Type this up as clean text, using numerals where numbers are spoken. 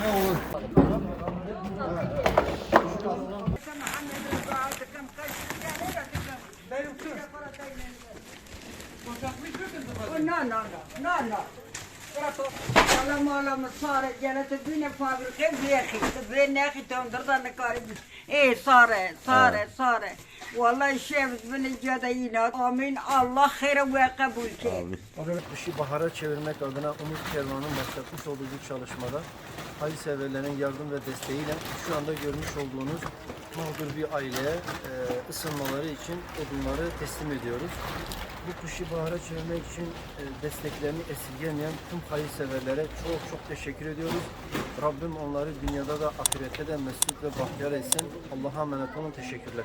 Ne olur. No. Alla mala sare jana te bine fabriche viechi te bine chi te onderda ne kari sare vallahi şevz beni jada yine amin Allah hayra ve kabul ki. Kışı bahara çevirmek adına Umut Kervan'ın başlatmış olduğu bu çalışmada hayırseverlerin yardım ve desteğiyle şu anda görmüş olduğunuz mağdur bir aileye ısınmaları için odunları teslim ediyoruz. Bu kışı bahara çevirmek için desteklerini esirgemeyen tüm hayırseverlere çok teşekkür ediyoruz. Rabbim onları dünyada da ahirette de mesut ve bahtiyar etsin. Allah'a emanet olun. Teşekkürler.